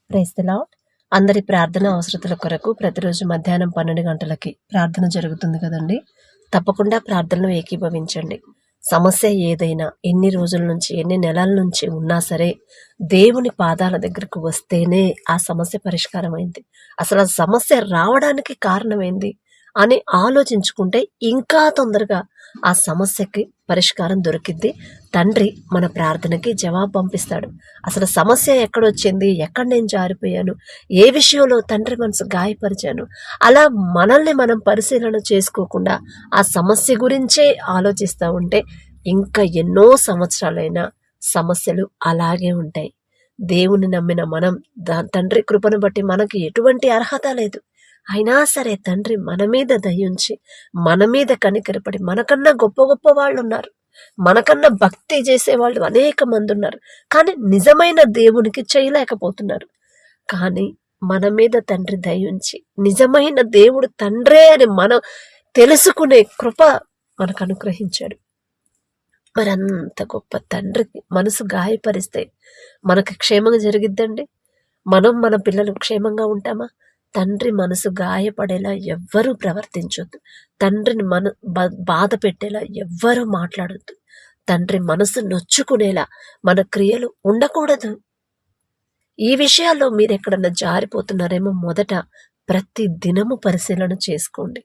Praise the lord. అందరి ప్రార్థన అవసరతల కొరకు ప్రతిరోజు మధ్యాహ్నం 12 గంటలకి ప్రార్థన జరుగుతుంది కదండి. తప్పకుండా ప్రార్థనలో ఏకీభవించండి. సమస్య ఏదైనా ఎన్ని రోజుల నుంచి ఎన్ని నెలల నుంచి ఉన్నా సరే దేవుని పాదాల దగ్గరకు వస్తేనే ఆ సమస్య పరిష్కారం అయింది. అసలు ఆ సమస్య రావడానికి కారణమైంది అని ఆలోచించుకుంటే ఇంకా తొందరగా ఆ సమస్యకి పరిష్కారం దొరికిద్ది. తండ్రి మన ప్రార్థనకి జవాబు పంపిస్తాడు. అసలు సమస్య ఎక్కడొచ్చింది, ఎక్కడ నేను జారిపోయాను, ఏ విషయంలో తండ్రి మనసు గాయపరిచాను, అలా మనల్ని మనం పరిశీలన చేసుకోకుండా ఆ సమస్య గురించే ఆలోచిస్తూ ఉంటే ఇంకా ఎన్నో సంవత్సరాలైనా సమస్యలు అలాగే ఉంటాయి. దేవుని నమ్మిన మనం తండ్రి కృపను బట్టి మనకి ఎటువంటి అర్హత లేదు. అయినా సరే తండ్రి మన మీద దయించి మన మీద కనికరపడి మనకన్నా గొప్ప గొప్ప వాళ్ళు ఉన్నారు, మనకన్నా భక్తి చేసేవాళ్ళు అనేక మంది ఉన్నారు, కానీ నిజమైన దేవునికి చేయలేకపోతున్నారు. కానీ మన మీద తండ్రి దయించి నిజమైన దేవుడు తండ్రే అని మనం తెలుసుకునే కృప మనకు అనుగ్రహించాడు. మరి అంత గొప్ప తండ్రికి మనసు గాయపరిస్తే మనకు క్షేమంగా జరిగిద్దండి? మనం మన పిల్లలు క్షేమంగా ఉంటామా? తండ్రి మనసు గాయపడేలా ఎవ్వరూ ప్రవర్తించొద్దు. తండ్రిని బాధ పెట్టేలా ఎవ్వరూ మాట్లాడొద్దు. తండ్రి మనసు నొచ్చుకునేలా మన క్రియలు ఉండకూడదు. ఈ విషయాల్లో మీరు ఎక్కడన్నా జారిపోతున్నారేమో మొదట ప్రతి దినము పరిశీలన చేసుకోండి.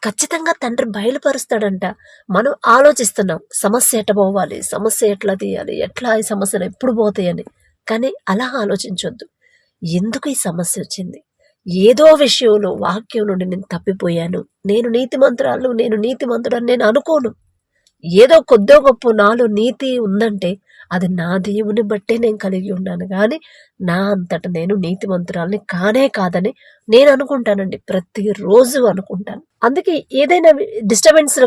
ఖచ్చితంగా తండ్రి బయలుపరుస్తాడంట. మనం ఆలోచిస్తున్నాం సమస్య ఎట్ట పోవాలి, సమస్య ఎట్లా తీయాలి, ఎట్లా ఈ సమస్యలు ఎప్పుడు పోతాయని. కానీ అలా ఆలోచించొద్దు. ఎందుకు ఈ సమస్య వచ్చింది? ఏదో విషయంలో వాక్యం నుండి నేను తప్పిపోయాను, నేను నీతిమంతుడని నేను అనుకోను. ఏదో కొద్దో గొప్ప నాలో నీతి ఉందంటే అది నా దేవుని బట్టే నేను కలిగి ఉన్నాను, కానీ నా అంతట నేను నీతిమంతురాలని కానే కాదని నేను అనుకుంటానండి. ప్రతిరోజు అనుకుంటాను. అందుకే ఏదైనా డిస్టర్బెన్స్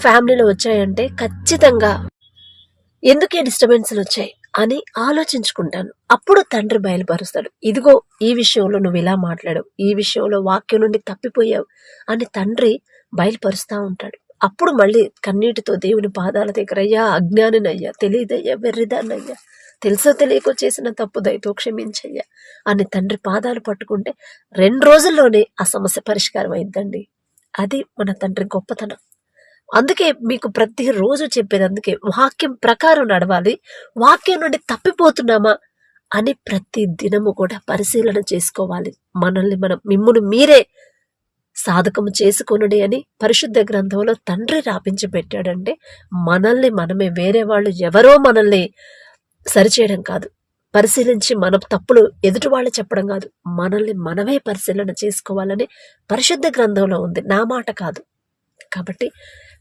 ఫ్యామిలీలో వచ్చాయంటే ఖచ్చితంగా ఎందుకు ఈ డిస్టర్బెన్స్లు వచ్చాయి అని ఆలోచించుకుంటాను. అప్పుడు తండ్రి బయలుపరుస్తాడు. ఇదిగో ఈ విషయంలో నువ్వు ఇలా మాట్లాడావు, ఈ విషయంలో వాక్యం నుండి తప్పిపోయావు అని తండ్రి బయలుపరుస్తూ ఉంటాడు. అప్పుడు మళ్ళీ కన్నీటితో దేవుని పాదాల దగ్గర, అయ్యా అజ్ఞానినయ్యా, తెలియదయ్యా, వెర్రిదాన్నయ్యా, తెలుసో తెలియకో చేసిన తప్పు దయతో క్షమించయ్యా అని తండ్రి పాదాలు పట్టుకుంటే 2 రోజుల్లోనే ఆ సమస్య పరిష్కారం అయిందండి. అది మన తండ్రి గొప్పతనం. అందుకే మీకు ప్రతిరోజు చెప్పేది, అందుకే వాక్యం ప్రకారం నడవాలి. వాక్యం నుండి తప్పిపోతున్నామా అని ప్రతి దినము కూడా పరిశీలన చేసుకోవాలి. మనల్ని మిమ్మును మీరే సాధకము చేసుకొనుడి అని పరిశుద్ధ గ్రంథంలో తండ్రి రాపించి పెట్టాడంటే మనల్ని మనమే, వేరే వాళ్ళు ఎవరో మనల్ని సరిచేయడం కాదు, పరిశీలించి మన తప్పులు ఎదుటి వాళ్ళు చెప్పడం కాదు, మనల్ని మనమే పరిశీలన చేసుకోవాలని పరిశుద్ధ గ్రంథంలో ఉంది, నా మాట కాదు. కాబట్టి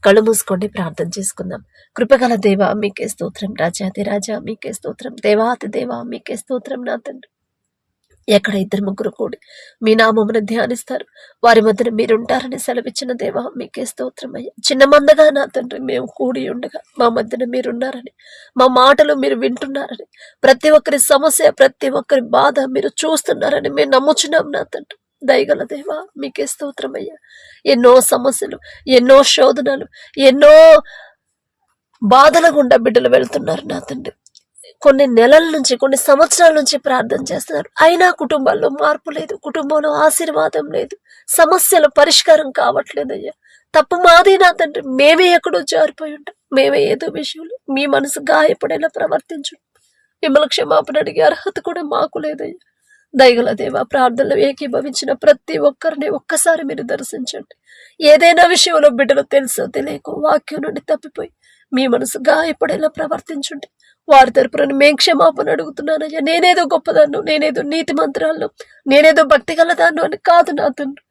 కళ్ళు మూసుకోండి, ప్రార్థన చేసుకుందాం. కృపగల దేవా మీకే స్తోత్రం, రాజాది రాజా మీకే స్తోత్రం, దేవాతి దేవా మీకే స్తోత్రం. నా తండ్రి, ఎక్కడ 2-3 కూడి మీ నామమును ధ్యానిస్తారు వారి మధ్యన మీరుంటారని సెలవిచ్చిన దేవా మీకే స్తోత్రం అయ్యా. చిన్న మందగా నా తండ్రి మేము కూడి ఉండగా మా మధ్యన మీరున్నారని, మా మాటలు మీరు వింటున్నారని, ప్రతి ఒక్కరి సమస్య, ప్రతి ఒక్కరి బాధ మీరు చూస్తున్నారని మేము నమ్ముచున్నాం నా తండ్రి. దయగల దేవా మీకే స్తోత్రం అయ్యా. ఎన్నో సమస్యలు, ఎన్నో శోధనలు, ఎన్నో బాధల గుండా బిడ్డలు వెళ్తున్నారు నా తండ్రి. కొన్ని నెలల నుంచి, కొన్ని సంవత్సరాల నుంచి ప్రార్థన చేస్తున్నారు, అయినా కుటుంబాల్లో మార్పు లేదు, కుటుంబంలో ఆశీర్వాదం లేదు, సమస్యలు పరిష్కారం కావట్లేదయ్యా. తప్పు మాది నా తండ్రి, మేమే ఎక్కడో జారిపోయి ఉంటాం, మేమే ఏదో విషయంలో మీ మనసు గాయపడేలా ప్రవర్తించు. మిమ్మల్ని క్షమాపణ అడిగే అర్హత కూడా మాకు లేదయ్యా. దయగల దేవా, ప్రార్థనలు ఏకీభవించిన ప్రతి ఒక్కరిని ఒక్కసారి మీరు దర్శించండి. ఏదైనా విషయంలో బిడ్డలు తెలుసో తెలియకో వాక్యం నుండి తప్పిపోయి మీ మనసు గాయపడేలా ప్రవర్తించండి. వారి తరపున మేము క్షమాపణ అడుగుతున్నానయ్యా. నేనేదో గొప్పదాన్ను, నేనేదో నీతి మంత్రాలను, నేనేదో భక్తి గలదాన్ను అని కాదు నా తండ్రి.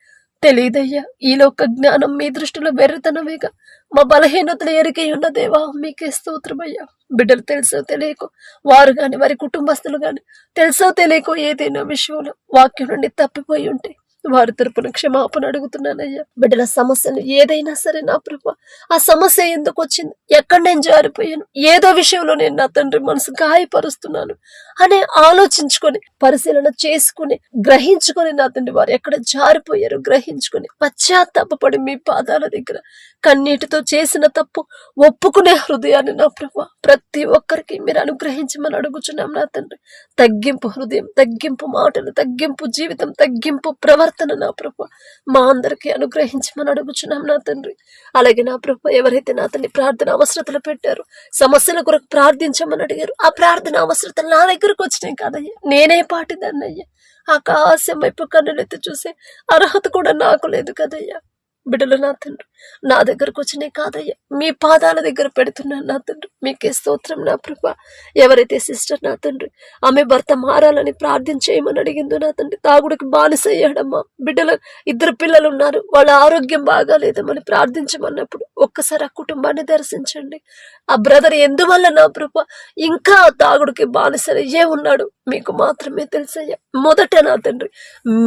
తెలియదయ్యా, ఈ లోక జ్ఞానం మీ దృష్టిలో వెర్రతనమేగా. మా బలహీనతలు ఎరిగి ఉన్న దేవా మీకే స్తోత్రమయ్యా. బిడ్డలు తెలుసో తెలియకో, వారు గాని వారి కుటుంబస్తులు గాని తెలుసో తెలియకో ఏదైనా విషయంలో వాక్యం నుండి తప్పిపోయి ఉంటే వారి తరపున క్షమాపణ అడుగుతున్నానయ్యా. బిడ్డల సమస్యలు ఏదైనా సరే నా ప్రభా, ఆ సమస్య ఎందుకు వచ్చింది, ఎక్కడ నేను జారిపోయాను, ఏదో విషయంలో నేను నా తండ్రి మనసు గాయపరుస్తున్నాను అని ఆలోచించుకొని, పరిశీలన చేసుకుని, గ్రహించుకొని నా తండ్రి వారు ఎక్కడ జారిపోయారు గ్రహించుకొని పశ్చాత్తాపడి మీ పాదాల దగ్గర కన్నీటితో చేసిన తప్పు ఒప్పుకునే హృదయాన్ని నా ప్రభా ప్రతి ఒక్కరికి మీరు అనుగ్రహించమని అడుగుచున్నాం నా తండ్రి. తగ్గింపు హృదయం, తగ్గింపు మాటలు, తగ్గింపు జీవితం, తగ్గింపు ప్రవర్తన నా ప్రభా మా అందరికీ అనుగ్రహించమని అడుగుచున్నాం నా తండ్రి. అలాగే నా ప్రభా ఎవరైతే నా తండ్రి ప్రార్థన అవసరతలు పెట్టారో, సమస్యల కొరకు ప్రార్థించమని అడిగారు, ఆ ప్రార్థన అవసరతలు నా దగ్గరకు వచ్చినాయి కాదయ్యా, నేనే పాటిదాన్నయ్యా. ఆకాశం వైపు కన్నులెత్తి చూసే అర్హత కూడా నాకు లేదు కదయ్యా. బిడ్డలు నా తండ్రి నా దగ్గరకు వచ్చినాయి కాదయ్యా, మీ పాదాల దగ్గర పెడుతున్నాను నా తండ్రి. మీకే స్తోత్రం నా ప్రభా. ఎవరైతే సిస్టర్ నా తండ్రి ఆమె భర్త మారాలని ప్రార్థించేయమని అడిగిందో నా తండ్రి, తాగుడికి బానిసయ్యాడమ్మా, బిడ్డలు 2 పిల్లలు ఉన్నారు, వాళ్ళ ఆరోగ్యం బాగాలేదమని ప్రార్థించమన్నప్పుడు ఒక్కసారి ఆ కుటుంబాన్ని దర్శించండి. ఆ బ్రదర్ ఎందువల్ల నా ప్రభా ఇంకా తాగుడికి బానిసయ్యే ఉన్నాడు మీకు మాత్రమే తెలుసయ్యా. మొదట నా తండ్రి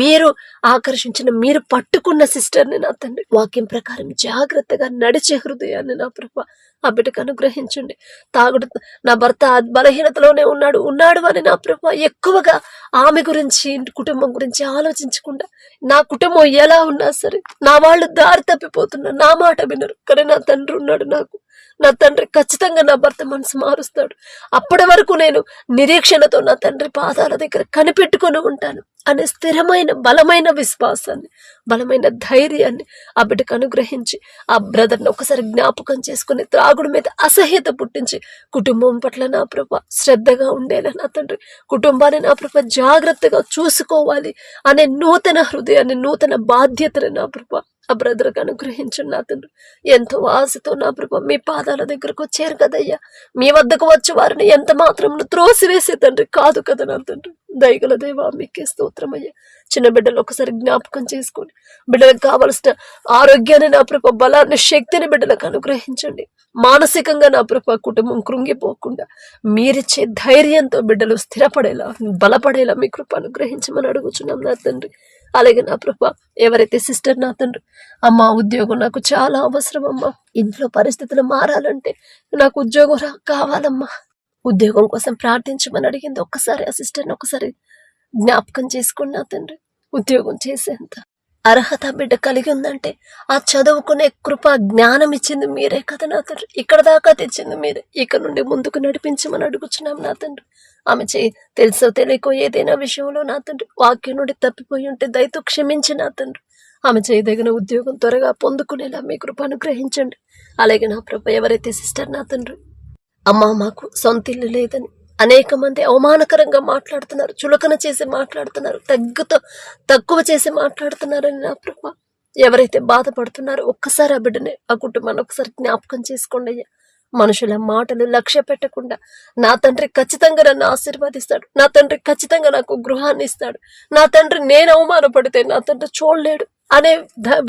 మీరు ఆకర్షించిన, మీరు పట్టుకున్న సిస్టర్ని నా తండ్రి వాక్యం ప్రకారం జాగ్రత్తగా నడిచే హృదయాన్ని నా ప్రభా ఆ బిడ్డకు అనుగ్రహించండి. తాగుడు నా భర్త బలహీనతలోనే ఉన్నాడు అని నా ప్రభా ఎక్కువగా ఆమె గురించి, కుటుంబం గురించి ఆలోచించకుండా, నా కుటుంబం ఎలా ఉన్నా సరే నా వాళ్ళు దారి తప్పిపోతున్నారు, నా మాట వినరు, కానీ నా తండ్రి ఉన్నాడు నాకు. నా తండ్రి ఖచ్చితంగా నా భర్త మనసు మారుస్తాడు. అప్పటి వరకు నేను నిరీక్షణతో నా తండ్రి పాదాల దగ్గర కనిపెట్టుకొని ఉంటాను అనే స్థిరమైన బలమైన విశ్వాసాన్ని, బలమైన ధైర్యాన్ని ఆ బిడ్డకు అనుగ్రహించి, ఆ బ్రదర్ని ఒకసారి జ్ఞాపకం చేసుకుని, త్రాగుడు మీద అసహ్యత పుట్టించి, కుటుంబం పట్ల నా ప్రభ శ్రద్ధగా ఉండేలా నా తండ్రి, కుటుంబాన్ని నా ప్రభ జాగ్రత్తగా చూసుకోవాలి అనే నూతన హృదయాన్ని, నూతన బాధ్యతని నా ప్రభ ఆ బ్రదర్కి అనుగ్రహించండి నా తండ్రి. ఎంతో ఆశతో నా ప్రభ మీ పాదాల దగ్గరకు వచ్చారు కదయ్యా. మీ వద్దకు వచ్చి వారిని ఎంత మాత్రం త్రోసివేసే తండ్రి కాదు కదా నా తండ్రి. దయగల దేవా మీకే స్తోత్రమయ్యా. చిన్న బిడ్డలు ఒకసారి జ్ఞాపకం చేసుకొని, బిడ్డలకు కావలసిన ఆరోగ్యాన్ని నా ప్రభ, బలాన్ని, శక్తిని బిడ్డలకు అనుగ్రహించండి. మానసికంగా నా ప్రభ కుటుంబం కృంగిపోకుండా మీరిచ్చే ధైర్యంతో బిడ్డలు స్థిరపడేలా, బలపడేలా మీ కృప అనుగ్రహించమని అడుగుచున్నాం నా తండ్రి. అలాగే నా ప్రభా ఎవరైతే సిస్టర్ నా తండ్రి, అమ్మ ఉద్యోగం నాకు చాలా అవసరం అమ్మా, ఇంట్లో పరిస్థితులు మారాలంటే నాకు ఉద్యోగం కావాలమ్మా, ఉద్యోగం కోసం ప్రార్థించమని అడిగింది. ఒక్కసారి ఆ సిస్టర్ని ఒకసారి జ్ఞాపకం చేసుకుని నా తండ్రి, ఉద్యోగం చేసేంత అర్హత బిడ్డ కలిగి ఉందంటే ఆ చదువుకునే కృప, జ్ఞానం ఇచ్చింది మీరే కదా నా తండ్రి. ఇక్కడ దాకా తెచ్చింది మీరే, ఇక్కడ నుండి ముందుకు నడిపించమని అడుగుచున్నాం నా తండ్రి. ఆమె తెలుసో తెలియకో ఏదైనా విషయంలో నా తండ్రి వాక్యం నుండి తప్పిపోయి ఉంటే దయతో క్షమించి నా తండ్రి ఆమె చేయదగిన ఉద్యోగం త్వరగా పొందుకునేలా మీ కృప అనుగ్రహించండి. అలాగే నా ప్రభ ఎవరైతే సిస్టర్ నా తండ్రి, అమ్మా మాకు సొంత ఇల్లు లేదని అనేక మంది అవమానకరంగా మాట్లాడుతున్నారు, చులకన చేసి మాట్లాడుతున్నారు, తక్కువ చేసి మాట్లాడుతున్నారని నా ప్రభ ఎవరైతే బాధపడుతున్నారో ఒక్కసారి ఆ బిడ్డని, ఆ కుటుంబాన్ని ఒకసారి జ్ఞాపకం చేసుకోండి అయ్యా. మనుషుల మాటలు లక్ష్య పెట్టకుండా నా తండ్రి ఖచ్చితంగా నన్ను ఆశీర్వదిస్తాడు, నా తండ్రి ఖచ్చితంగా నాకు గృహాన్ని ఇస్తాడు, నా తండ్రి నేను అవమానపడితే నా తండ్రి చూడలేడు అనే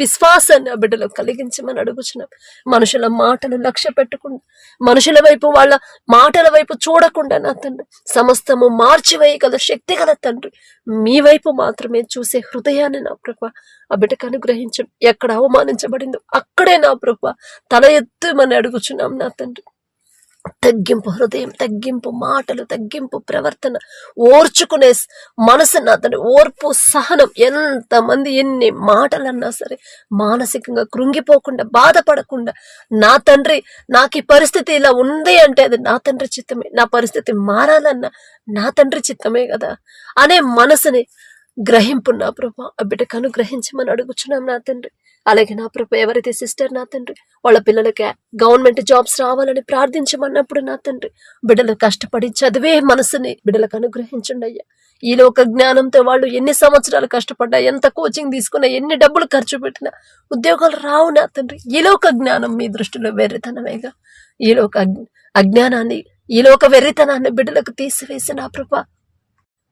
విశ్వాసాన్ని ఆ బిడ్డలో కలిగించమని అడుగుచున్నాం. మనుషుల మాటలు లక్ష్య పెట్టకుండా, మనుషుల వైపు, వాళ్ళ మాటల వైపు చూడకుండా నా తండ్రి సమస్తము మార్చివేయగల శక్తి గల తండ్రి మీ వైపు మాత్రమే చూసే హృదయాన్ని నా ప్రభ ఆ బిడ్డకు అనుగ్రహించండి. ఎక్కడ అవమానించబడిందో అక్కడే నా ప్రభ తల ఎత్తుమని అడుగుచున్నాం నా తండ్రి. తగ్గింపు హృదయం, తగ్గింపు మాటలు, తగ్గింపు ప్రవర్తన, ఓర్చుకునే మనసు నా తండ్రి, ఓర్పు, సహనం. ఎంతమంది ఎన్ని మాటలన్నా సరే మానసికంగా కృంగిపోకుండా, బాధపడకుండా, నా తండ్రి నాకు ఈ పరిస్థితి ఇలా ఉంది అంటే అది నా తండ్రి చిత్తమే, నా పరిస్థితి మారాలన్నా నా తండ్రి చిత్తమే కదా అనే మనసుని గ్రహింపు నా ప్రభ ఆ బిడ్డకు అనుగ్రహించమని అడుగుచున్నాం నా తండ్రి. అలాగే నా ప్రభ ఎవరైతే సిస్టర్ నా తండ్రి వాళ్ళ పిల్లలకి గవర్నమెంట్ జాబ్స్ రావాలని ప్రార్థించమన్నప్పుడు నా తండ్రి బిడ్డలు కష్టపడి చదివే మనసుని బిడ్డలకు అనుగ్రహించండి అయ్యా. ఈ లోక జ్ఞానంతో వాళ్ళు ఎన్ని సంవత్సరాలు కష్టపడ్డా, ఎంత కోచింగ్ తీసుకున్నా, ఎన్ని డబ్బులు ఖర్చు పెట్టినా ఉద్యోగాలు రావు నా తండ్రి. ఈ లోక జ్ఞానం మీ దృష్టిలో వెర్రితనమేగా. ఈ లోక అజ్ఞానాన్ని, ఈ లోక వెర్రితనాన్ని బిడ్డలకు తీసివేసి నా ప్రభ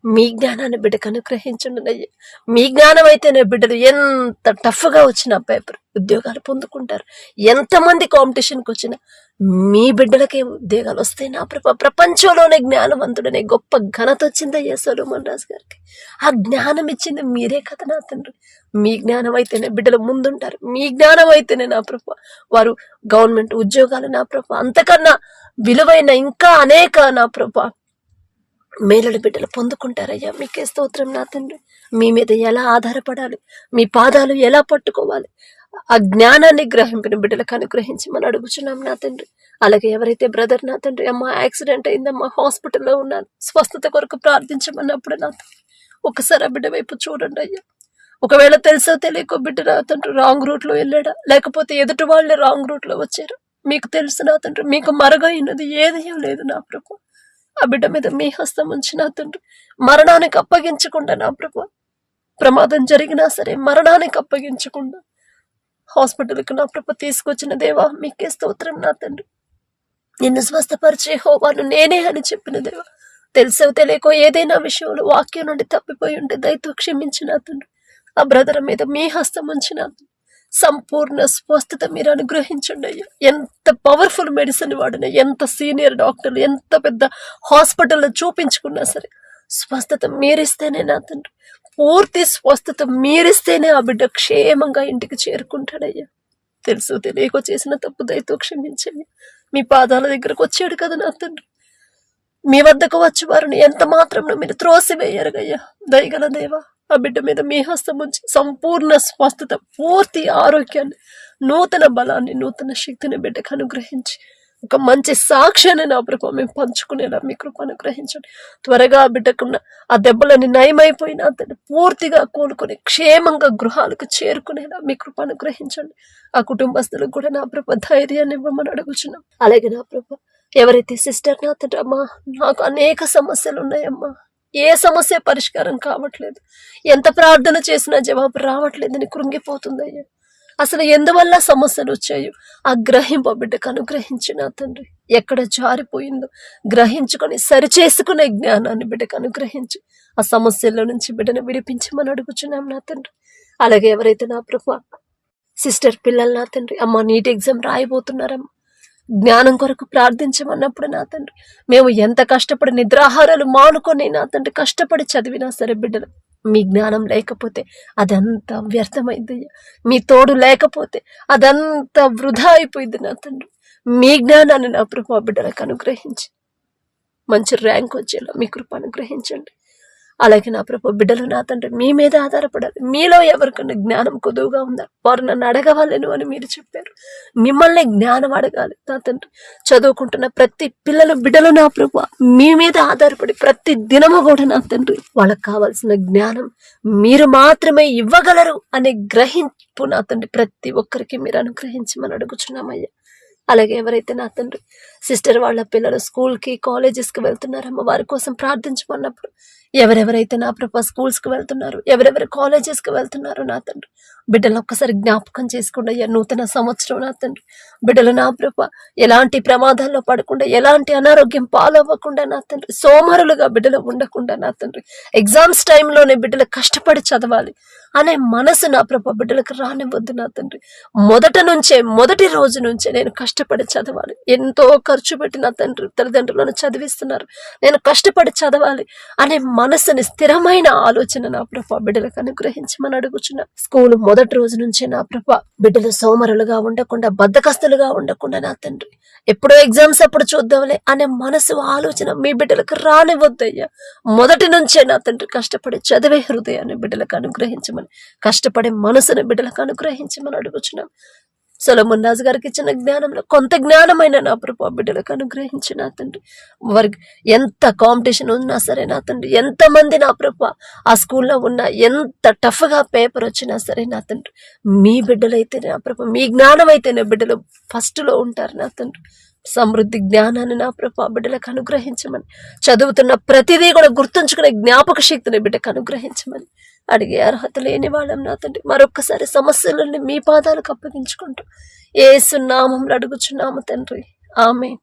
మీ జ్ఞానాన్ని బిడ్డకు అనుగ్రహించండి అయ్యా. మీ జ్ఞానం అయితేనే బిడ్డలు ఎంత టఫ్గా వచ్చిన పేపర్ ఉద్యోగాలు పొందుకుంటారు. ఎంతమంది కాంపిటీషన్కి వచ్చినా మీ బిడ్డలకే ఉద్యోగాలు వస్తాయి నా ప్రభా. ప్రపంచంలోనే జ్ఞానవంతుడనే గొప్ప ఘనత వచ్చిందయ్యా సొలొమోన్ రాజు గారికి. ఆ జ్ఞానం ఇచ్చింది మీరే కదా నా తండ్రి. మీ జ్ఞానం అయితేనే బిడ్డలు ముందుంటారు. మీ జ్ఞానం అయితేనే నా ప్రభా వారు గవర్నమెంట్ ఉద్యోగాలు నా ప్రభా, అంతకన్నా విలువైన ఇంకా అనేక నా ప్రభా మేలుడు బిడ్డలు పొందుకుంటారయ్యా. మీకే స్తోత్రం నా తండ్రి. మీ మీద ఎలా ఆధారపడాలి, మీ పాదాలు ఎలా పట్టుకోవాలి, ఆ జ్ఞానాన్ని గ్రహింపిన బిడ్డలకు అనుగ్రహించి మనం అడుగుచున్నాం నా తండ్రి. అలాగే ఎవరైతే బ్రదర్ నా తండ్రి అమ్మ యాక్సిడెంట్ అయిందమ్మా, హాస్పిటల్లో ఉన్నాను, స్వస్థత కొరకు ప్రార్థించమన్నప్పుడు నా తండ్రి ఒకసారి ఆ బిడ్డ వైపు చూడండి అయ్యా. ఒకవేళ తెలుసో తెలియకో బిడ్డ నా తండ్రి రాంగ్ రూట్ లో వెళ్ళాడా, లేకపోతే ఎదుటి వాళ్ళే రాంగ్ రూట్ లో వచ్చారు, మీకు తెలుసు నా తండ్రి. మీకు మరగైనది ఏదేం లేదు నా ప్రభు. ఆ బిడ్డ మీద మీ హస్తం ఉంచి నా తండ్రి మరణానికి అప్పగించకుండా నా ప్రభు, ప్రమాదం జరిగినా సరే మరణానికి అప్పగించకుండా హాస్పిటల్కి నా ప్రభు తీసుకొచ్చిన దేవా మీకే స్తోత్రం నా తండ్రి. నిన్ను స్వస్థపరిచే హోవాను నేనే అని చెప్పిన దేవా, తెలుసో తెలియకో ఏదైనా విషయంలో వాక్యం నుండి తప్పిపోయి ఉంటే దయతో క్షమించిన తండ్రి. ఆ బ్రదర్ మీద మీ హస్తం ఉంచిన సంపూర్ణ స్వస్థత మీరు అనుగ్రహించండి అయ్యా. ఎంత పవర్ఫుల్ మెడిసిన్ వాడినా, ఎంత సీనియర్ డాక్టర్లు ఎంత పెద్ద హాస్పిటల్లో చూపించుకున్నా సరే స్వస్థత మీరిస్తేనే నా తండ్రి, పూర్తి స్వస్థత మీరిస్తేనే ఆ బిడ్డ క్షేమంగా ఇంటికి చేరుకుంటాడయ్యా. తెలుసు తెలియకో చేసిన తప్పు దయతో క్షమించండి. మీ పాదాల దగ్గరకు వచ్చాడు కదా నా తండ్రి, మీ వద్దకు వచ్చి వారిని ఎంత మాత్రం మీరు త్రోసివేయరుగయ్యా. దయగల దేవా ఆ బిడ్డ మీద మీ హస్తం ఉంచి సంపూర్ణ స్వస్థత, పూర్తి ఆరోగ్యాన్ని, నూతన బలాన్ని, నూతన శక్తిని బిడ్డకు అనుగ్రహించి ఒక మంచి సాక్ష్యాన్ని నా ప్రభు మేము పంచుకునేలా మీ కృప అనుగ్రహించండి. త్వరగా ఆ బిడ్డకున్న ఆ దెబ్బలని నయమైపోయినా అతన్ని పూర్తిగా కోలుకొని క్షేమంగా గృహాలకు చేరుకునేలా మీ కృప అనుగ్రహించండి. ఆ కుటుంబస్తులకు కూడా నా ప్రభు ధైర్యాన్ని ఇవ్వమని అడుగుచున్నాం. అలాగే నా ప్రభు ఎవరైతే సిస్టర్ నా తండ్రి అమ్మా నాకు అనేక సమస్యలు ఉన్నాయమ్మా, ఏ సమస్య పరిష్కారం కావట్లేదు, ఎంత ప్రార్థన చేసినా జవాబు రావట్లేదని కృంగిపోతుందయ్యా. అసలు ఎందువల్ల సమస్యలు వచ్చాయో ఆ గ్రహింపు బిడ్డకు అనుగ్రహించిన తండ్రి. ఎక్కడ జారిపోయిందో గ్రహించుకొని సరిచేసుకునే జ్ఞానాన్ని బిడ్డకు అనుగ్రహించి ఆ సమస్యల నుంచి బిడ్డను విడిపించమని అడుగుచున్నాం నా తండ్రి. అలాగే ఎవరైతే నా ప్రభు సిస్టర్ పిల్లలు నా తండ్రి అమ్మ నీట్ ఎగ్జామ్ రాయబోతున్నారమ్మా, జ్ఞానం కొరకు ప్రార్థించమన్నప్పుడు నా తండ్రి మేము ఎంత కష్టపడి నిద్రాహారాలు మానుకొని నా తండ్రి కష్టపడి చదివినా సరే బిడ్డలు మీ జ్ఞానం లేకపోతే అదంతా వ్యర్థమైందయ్యా. మీ తోడు లేకపోతే అదంతా వృధా అయిపోయింది నా తండ్రి. మీ జ్ఞానాన్ని నా ప్రభు బిడ్డలకు అనుగ్రహించి మంచి ర్యాంక్ వచ్చేలా మీ కృప అనుగ్రహించండి. అలాగే నా ప్రభు బిడ్డలు నా తండ్రి మీ మీద ఆధారపడాలి. మీలో ఎవరికన్నా జ్ఞానం కొదువుగా ఉందా వారు నన్ను అడగవాలను అని మీరు చెప్పారు. మిమ్మల్ని జ్ఞానం అడగాలి నా తండ్రి. చదువుకుంటున్న ప్రతి పిల్లలు బిడ్డలు నా ప్రభు మీ మీద ఆధారపడి ప్రతి దినము కూడా నా తండ్రి వాళ్ళకి కావాల్సిన జ్ఞానం మీరు మాత్రమే ఇవ్వగలరు అనే గ్రహింపు నా తండ్రి ప్రతి ఒక్కరికి మీరు అనుగ్రహించమని అడుగుచున్నామయ్యా. అలాగే ఎవరైతే నా తండ్రి సిస్టర్ వాళ్ళ పిల్లలు స్కూల్కి కాలేజెస్కి వెళ్తున్నారమ్మా వారి కోసం ప్రార్థించమన్నప్పుడు ఎవరెవరైతే నా ప్రభా స్కూల్స్కి వెళ్తున్నారు, ఎవరెవరు కాలేజెస్కి వెళ్తున్నారు నా తండ్రి బిడ్డలు ఒక్కసారి జ్ఞాపకం చేసుకోండి అయ్యా. నూతన సంవత్సరం నా తండ్రి బిడ్డలు నా ప్రభా ఎలాంటి ప్రమాదాల్లో పడకుండా, ఎలాంటి అనారోగ్యం పాలవ్వకుండా నా తండ్రి సోమరులుగా బిడ్డలు ఉండకుండా నా తండ్రి ఎగ్జామ్స్ టైంలోనే బిడ్డలు కష్టపడి చదవాలి అనే మనసు నా ప్రభా బిడ్డలకు రానివ్వద్దు నా తండ్రి. మొదటి రోజు నుంచే నేను కష్టపడి చదవాలి, ఎంతో ఖర్చు పెట్టి నా తండ్రి తల్లిదండ్రులను చదివిస్తున్నారు, నేను కష్టపడి చదవాలి అనే మనసుని స్థిరమైన ఆలోచన నా ప్రభా బిడ్డలకు అనుగ్రహించమని అడుగుచున్నా. స్కూల్ మొదటి రోజు నుంచే నా ప్రభా బిడ్డలు సోమరులుగా ఉండకుండా, బద్ధకస్తులుగా ఉండకుండా నా తండ్రి ఎప్పుడో ఎగ్జామ్స్ అప్పుడు చూద్దాంలే అనే మనసు ఆలోచన మీ బిడ్డలకు రానివ్వద్దయ్యా. మొదటి నుంచే నా తండ్రి కష్టపడి చదివే హృదయాన్ని బిడ్డలకు అనుగ్రహించమని, కష్టపడే మనసుని బిడ్డలకు అనుగ్రహించమని అడుగుచున్నాం. సొలొమోన్ రాజు గారికి ఇచ్చిన జ్ఞానంలో కొంత జ్ఞానమైన నా ప్రభు బిడ్డలకు అనుగ్రహించి నా తండ్రి వారికి ఎంత కాంపిటీషన్ ఉన్నా సరే నా తండ్రి, ఎంతమంది నా ప్రభు ఆ స్కూల్లో ఉన్నా, ఎంత టఫ్గా పేపర్ వచ్చినా సరే నా తండ్రి మీ బిడ్డలైతే నా ప్రభు మీ జ్ఞానం అయితేనే బిడ్డలు ఫస్ట్లో ఉంటారు నా తండ్రి. సమృద్ధి జ్ఞానాన్ని నా ప్రభు బిడ్డలకు అనుగ్రహించమని, చదువుతున్న ప్రతిదీ కూడా గుర్తుంచుకునే జ్ఞాపక శక్తిని బిడ్డకు అనుగ్రహించమని అడిగే అర్హత లేని వాళ్ళం నా తండ్రి. మరొక్కసారి సమస్యలని మీ పాదాలకు అప్పగించుకుంటూ యేసు నామములో అడుగుచున్నాము తండ్రి, ఆమేన్.